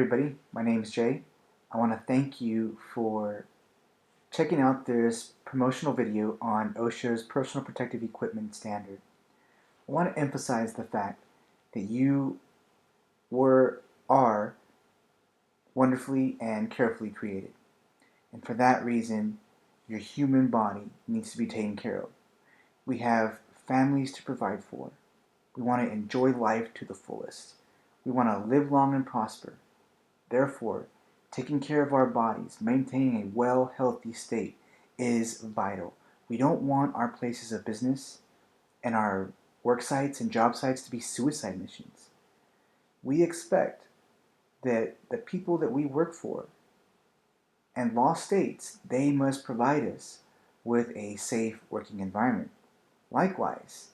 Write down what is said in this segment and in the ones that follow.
everybody, my name is Jay. I want to thank you for checking out this promotional video on OSHA's personal protective equipment standard. I want to emphasize the fact that you are wonderfully and carefully created. And for that reason, your human body needs to be taken care of. We have families to provide for. We want to enjoy life to the fullest. We want to live long and prosper. Therefore, taking care of our bodies, maintaining a well, healthy state is vital. We don't want our places of business and our work sites and job sites to be suicide missions. We expect that the people that we work for, and law states, they must provide us with a safe working environment. Likewise,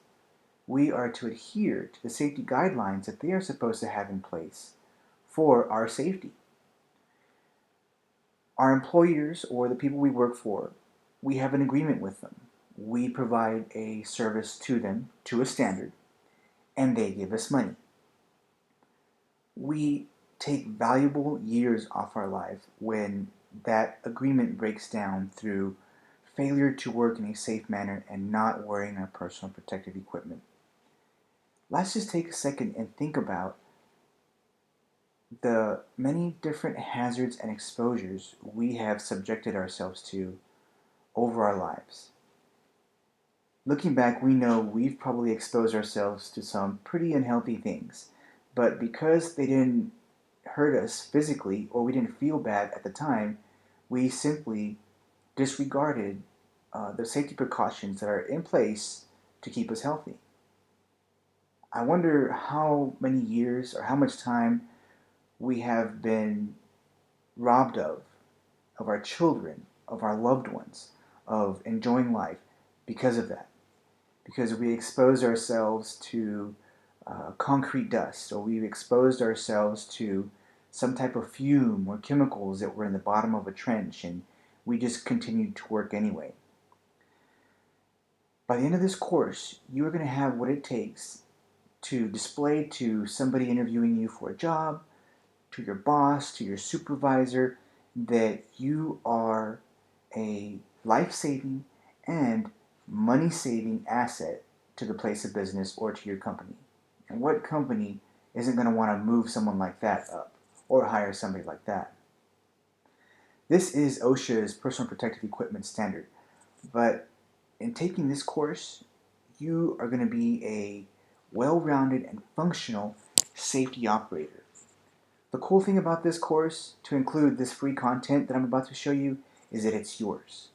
we are to adhere to the safety guidelines that they are supposed to have in place for our safety. Our employers, or the people we work for, we have an agreement with them. We provide a service to them to a standard, and they give us money. We take valuable years off our life when that agreement breaks down through failure to work in a safe manner and not wearing our personal protective equipment. Let's just take a second and think about the many different hazards and exposures we have subjected ourselves to over our lives. Looking back, we know we've probably exposed ourselves to some pretty unhealthy things, but because they didn't hurt us physically or we didn't feel bad at the time, we simply disregarded the safety precautions that are in place to keep us healthy. I wonder how many years or how much time we have been robbed of our children, of our loved ones, of enjoying life because of that. Because we exposed ourselves to concrete dust, or we've exposed ourselves to some type of fume or chemicals that were in the bottom of a trench, and we just continued to work anyway. By the end of this course, you are going to have what it takes to display to somebody interviewing you for a job, to your boss, to your supervisor, that you are a life-saving and money-saving asset to the place of business or to your company. And what company isn't going to want to move someone like that up or hire somebody like that? This is OSHA's personal protective equipment standard, but in taking this course, you are going to be a well-rounded and functional safety operator. The cool thing about this course, to include this free content that I'm about to show you, is that it's yours.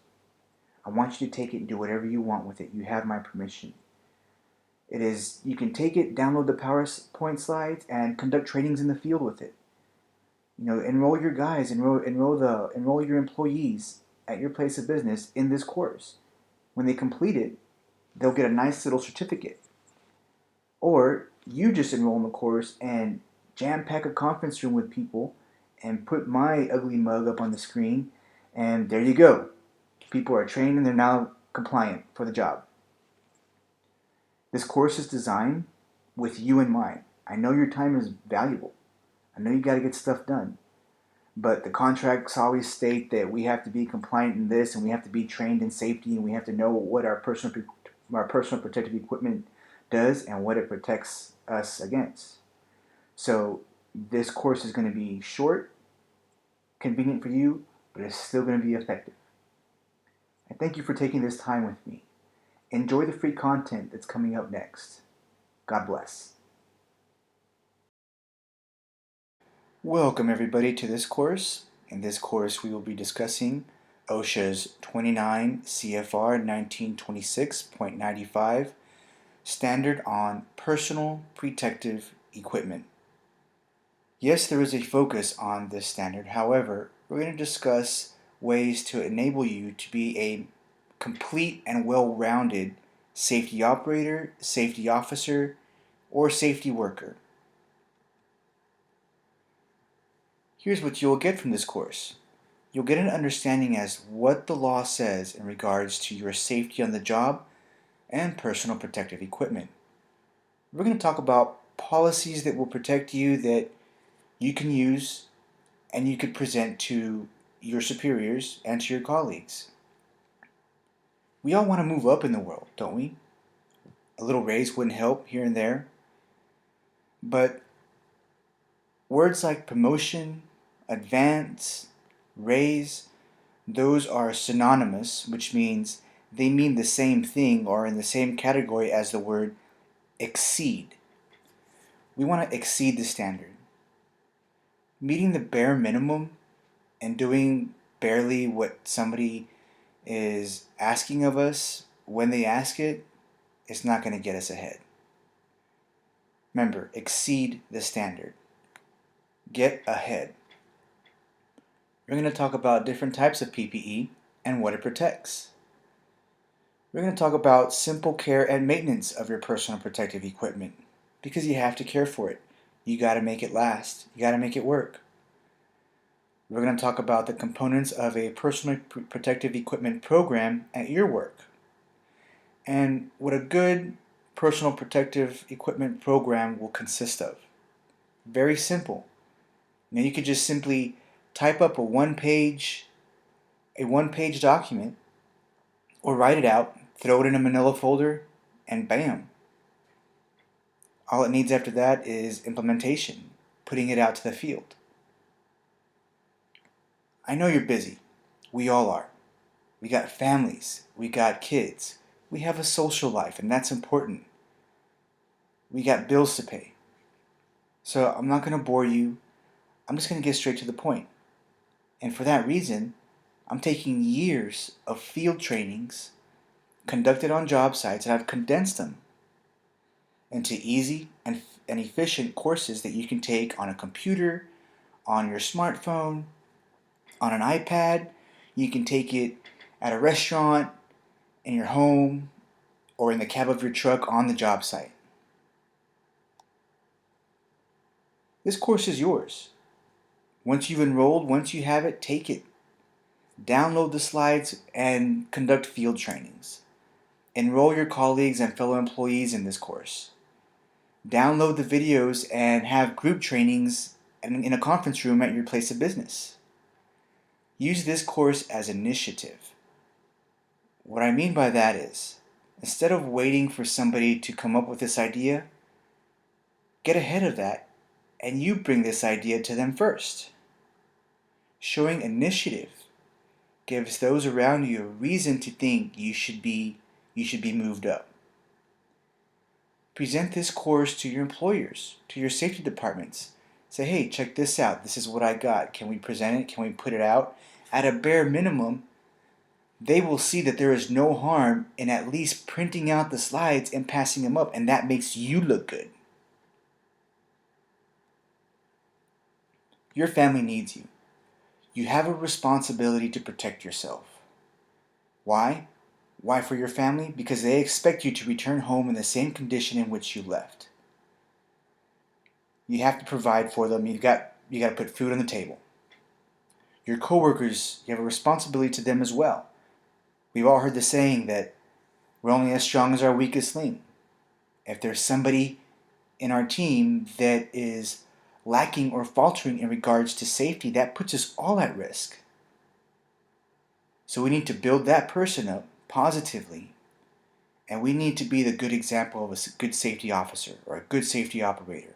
I want you to take it and do whatever you want with it. You have my permission. You can take it, download the PowerPoint slides, and conduct trainings in the field with it. Enroll your guys, enroll your employees at your place of business in this course. When they complete it, they'll get a nice little certificate. Or you just enroll in the course and jam-pack a conference room with people and put my ugly mug up on the screen, and there you go. People are trained and they're now compliant for the job. This course is designed with you in mind. I know your time is valuable. I know you got to get stuff done. But the contracts always state that we have to be compliant in this, and we have to be trained in safety, and we have to know what our personal protective equipment does and what it protects us against. So this course is going to be short, convenient for you, but it's still going to be effective. I thank you for taking this time with me. Enjoy the free content that's coming up next. God bless. Welcome everybody to this course. In this course we will be discussing OSHA's 29 CFR 1926.95 Standard on Personal Protective Equipment. Yes, there is a focus on this standard. However, we're going to discuss ways to enable you to be a complete and well-rounded safety operator, safety officer, or safety worker. Here's what you'll get from this course. You'll get an understanding as what the law says in regards to your safety on the job and personal protective equipment. We're going to talk about policies that will protect you that you can use and you could present to your superiors and to your colleagues. We all want to move up in the world, don't we? A little raise wouldn't help here and there. But words like promotion, advance, raise, those are synonymous, which means they mean the same thing or in the same category as the word exceed. We want to exceed the standard. Meeting the bare minimum and doing barely what somebody is asking of us when they ask it is not going to get us ahead. Remember, exceed the standard. Get ahead. We're going to talk about different types of PPE and what it protects. We're going to talk about simple care and maintenance of your personal protective equipment because you have to care for it. You got to make it last. You got to make it work. We're going to talk about the components of a personal protective equipment program at your work and what a good personal protective equipment program will consist of. Very simple. Now you could just simply type up a one-page document or write it out, throw it in a manila folder, and bam. All it needs after that is implementation, putting it out to the field. I know you're busy. We all are. We got families. We got kids. We have a social life, and that's important. We got bills to pay. So I'm not going to bore you. I'm just going to get straight to the point. And for that reason, I'm taking years of field trainings conducted on job sites, and I've condensed them into easy and efficient courses that you can take on a computer, on your smartphone, on an iPad. You can take it at a restaurant, in your home, or in the cab of your truck on the job site. This course is yours. Once you've enrolled, once you have it, take it. Download the slides and conduct field trainings. Enroll your colleagues and fellow employees in this course. Download the videos and have group trainings in a conference room at your place of business. Use this course as initiative. What I mean by that is, instead of waiting for somebody to come up with this idea, get ahead of that and you bring this idea to them first. Showing initiative gives those around you a reason to think you should be moved up. Present this course to your employers, to your safety departments. Say, hey, check this out. This is what I got. Can we present it? Can we put it out? At a bare minimum, they will see that there is no harm in at least printing out the slides and passing them up, and that makes you look good. Your family needs you. You have a responsibility to protect yourself. Why? Why for your family? Because they expect you to return home in the same condition in which you left. You have to provide for them. You got to put food on the table. Your coworkers, you have a responsibility to them as well. We've all heard the saying that we're only as strong as our weakest link. If there's somebody in our team that is lacking or faltering in regards to safety, that puts us all at risk. So we need to build that person up positively, and we need to be the good example of a good safety officer or a good safety operator.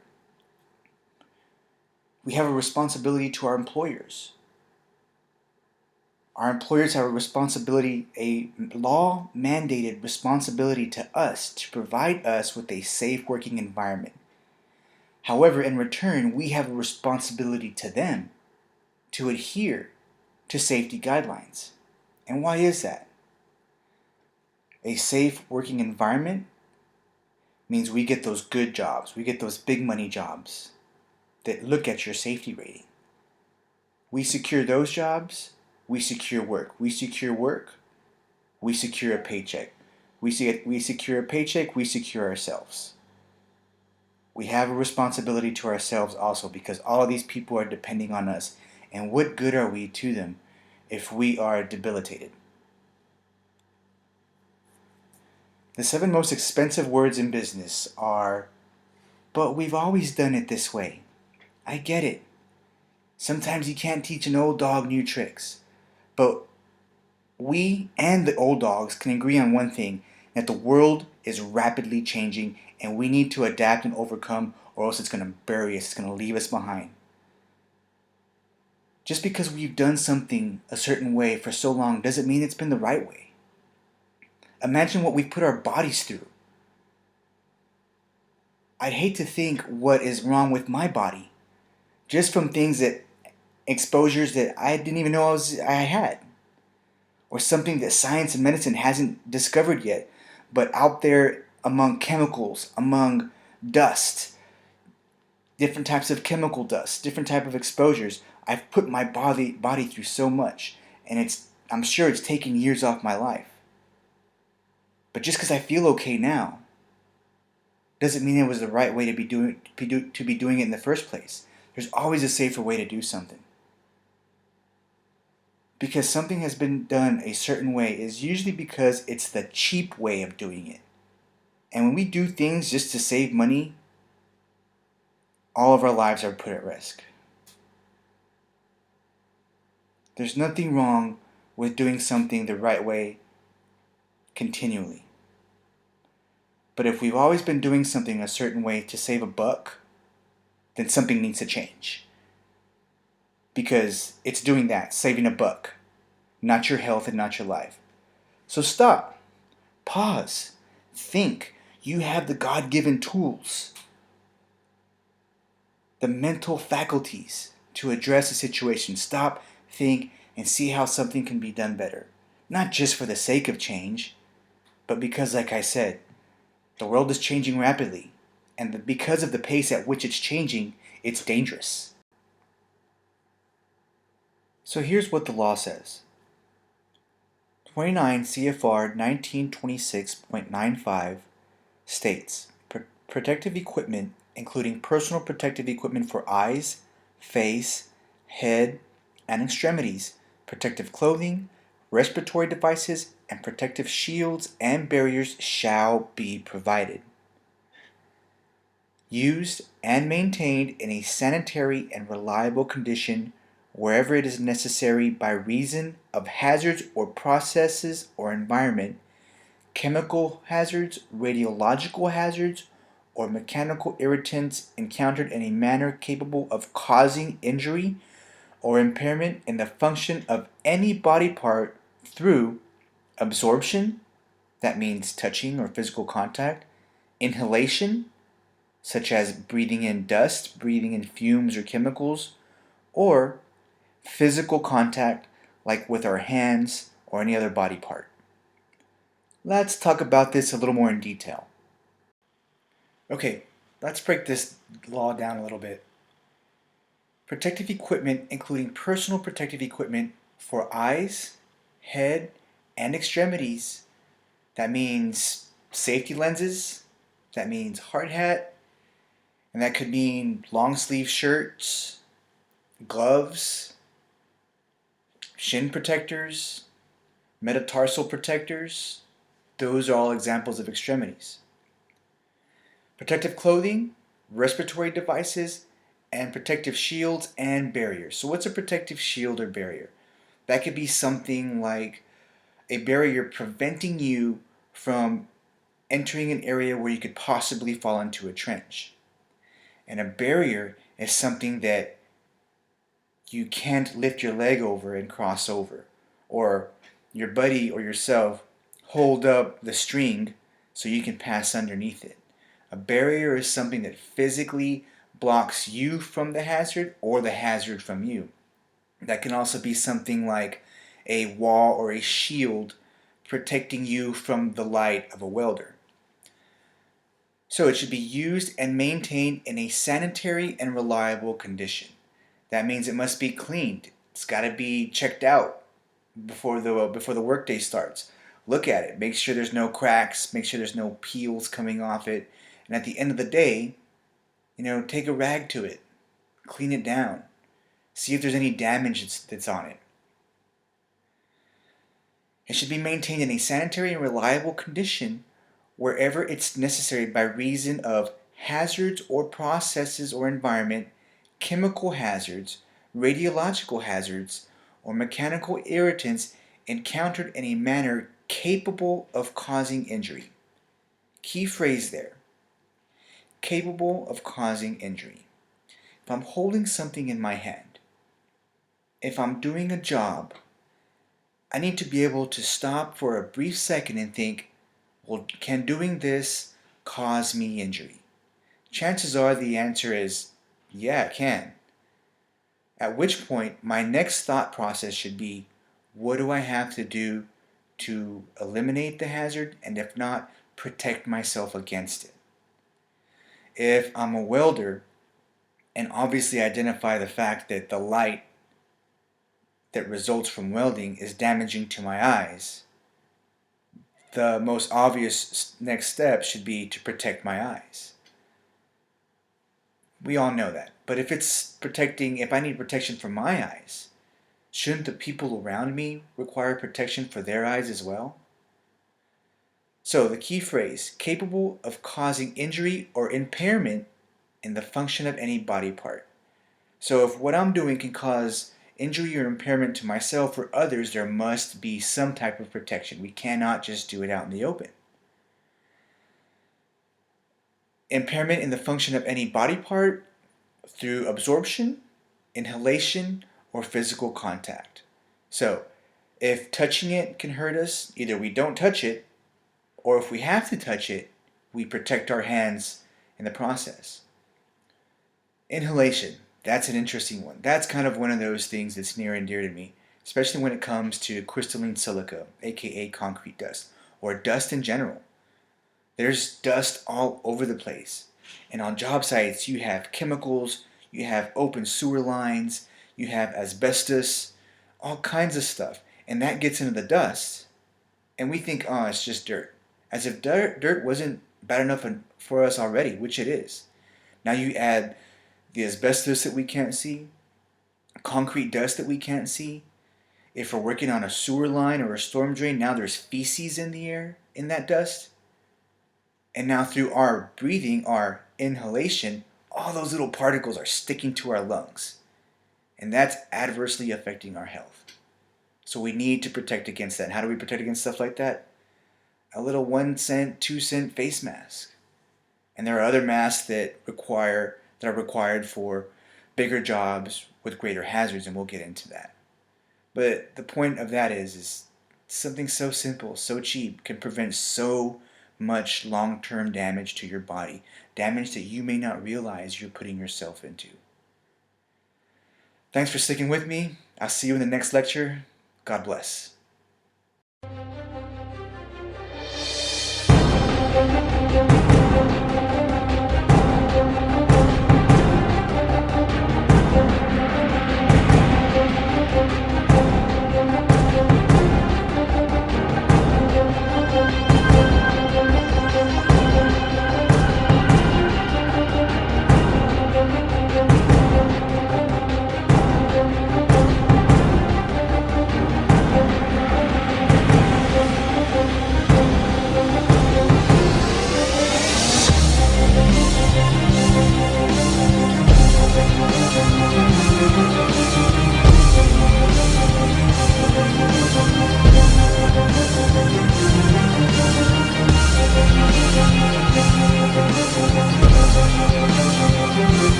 We have a responsibility to our employers. Our employers have a responsibility, a law-mandated responsibility to us to provide us with a safe working environment. However, in return, we have a responsibility to them to adhere to safety guidelines. And why is that? A safe working environment means we get those good jobs. We get those big money jobs that look at your safety rating. We secure those jobs, we secure work. We secure work, we secure a paycheck. We secure a paycheck, we secure ourselves. We have a responsibility to ourselves also because all of these people are depending on us. And what good are we to them if we are debilitated? The 7 most expensive words in business are, but we've always done it this way. I get it. Sometimes you can't teach an old dog new tricks. But we and the old dogs can agree on one thing, that the world is rapidly changing and we need to adapt and overcome, or else it's going to bury us, it's going to leave us behind. Just because we've done something a certain way for so long doesn't mean it's been the right way. Imagine what we've put our bodies through. I'd hate to think what is wrong with my body just from things that exposures that I didn't even know I had, or something that science and medicine hasn't discovered yet, but out there among chemicals, among dust, different types of chemical dust, different type of exposures. I've put my body through so much, and I'm sure it's taken years off my life. But just because I feel okay now doesn't mean it was the right way to be doing it in the first place. There's always a safer way to do something. Because something has been done a certain way is usually because it's the cheap way of doing it. And when we do things just to save money, all of our lives are put at risk. There's nothing wrong with doing something the right way continually. But if we've always been doing something a certain way to save a buck, then something needs to change. Because it's doing that, saving a buck, not your health and not your life. So stop, pause, think. You have the God-given tools, the mental faculties to address a situation. Stop, think, and see how something can be done better. Not just for the sake of change, but because, like I said, the world is changing rapidly, and because of the pace at which it's changing, it's dangerous. So here's what the law says. 29 CFR 1926.95 states, protective equipment, including personal protective equipment for eyes, face, head, and extremities, protective clothing, respiratory devices, and protective shields and barriers shall be provided, used and maintained in a sanitary and reliable condition wherever it is necessary by reason of hazards or processes or environment, chemical hazards, radiological hazards, or mechanical irritants encountered in a manner capable of causing injury or impairment in the function of any body part through absorption, that means touching or physical contact, inhalation, such as breathing in dust, breathing in fumes or chemicals, or physical contact, like with our hands or any other body part. Let's talk about this a little more in detail. Okay, let's break this law down a little bit. Protective equipment, including personal protective equipment for eyes, head, and extremities. That means safety lenses, that means hard hat, and that could mean long sleeve shirts, gloves, shin protectors, metatarsal protectors. Those are all examples of extremities. Protective clothing, respiratory devices, and protective shields and barriers. So what's a protective shield or barrier? That could be something like a barrier preventing you from entering an area where you could possibly fall into a trench. And a barrier is something that you can't lift your leg over and cross over, or your buddy or yourself hold up the string so you can pass underneath it. A barrier is something that physically blocks you from the hazard or the hazard from you. That can also be something like a wall or a shield protecting you from the light of a welder. So it should be used and maintained in a sanitary and reliable condition. That means it must be cleaned. It's got to be checked out before the workday starts. Look at it. Make sure there's no cracks. Make sure there's no peels coming off it. And at the end of the day, take a rag to it. Clean it down. See if there's any damage that's on it. It should be maintained in a sanitary and reliable condition wherever it's necessary by reason of hazards or processes or environment, chemical hazards, radiological hazards, or mechanical irritants encountered in a manner capable of causing injury. Key phrase there, capable of causing injury. If I'm holding something in my hand, if I'm doing a job, I need to be able to stop for a brief second and think, well, can doing this cause me injury? Chances are the answer is, yeah, it can. At which point, my next thought process should be, what do I have to do to eliminate the hazard, and if not, protect myself against it? If I'm a welder and obviously identify the fact that the light that results from welding is damaging to my eyes, the most obvious next step should be to protect my eyes. We all know that. But if I need protection for my eyes, shouldn't the people around me require protection for their eyes as well? So the key phrase, capable of causing injury or impairment in the function of any body part. So if what I'm doing can cause injury or impairment to myself or others, there must be some type of protection. We cannot just do it out in the open. Impairment in the function of any body part through absorption, inhalation, or physical contact. So if touching it can hurt us, either we don't touch it, or if we have to touch it, we protect our hands in the process. Inhalation, that's an interesting one. That's kind of one of those things that's near and dear to me, especially when it comes to crystalline silica, aka concrete dust, or dust in general. There's dust all over the place. And on job sites, you have chemicals, you have open sewer lines, you have asbestos, all kinds of stuff. And that gets into the dust. And we think, oh, it's just dirt. As if dirt wasn't bad enough for us already, which it is. Now you add the asbestos that we can't see, concrete dust that we can't see. If we're working on a sewer line or a storm drain, now there's feces in the air in that dust. And now through our breathing, our inhalation, all those little particles are sticking to our lungs. And that's adversely affecting our health. So we need to protect against that. How do we protect against stuff like that? A little 1 cent, 2 cent face mask. And there are other masks that are required for bigger jobs with greater hazards, and we'll get into that. But the point of that is something so simple, so cheap, can prevent so much long-term damage to your body, damage that you may not realize you're putting yourself into. Thanks for sticking with me. I'll see you in the next lecture. God bless.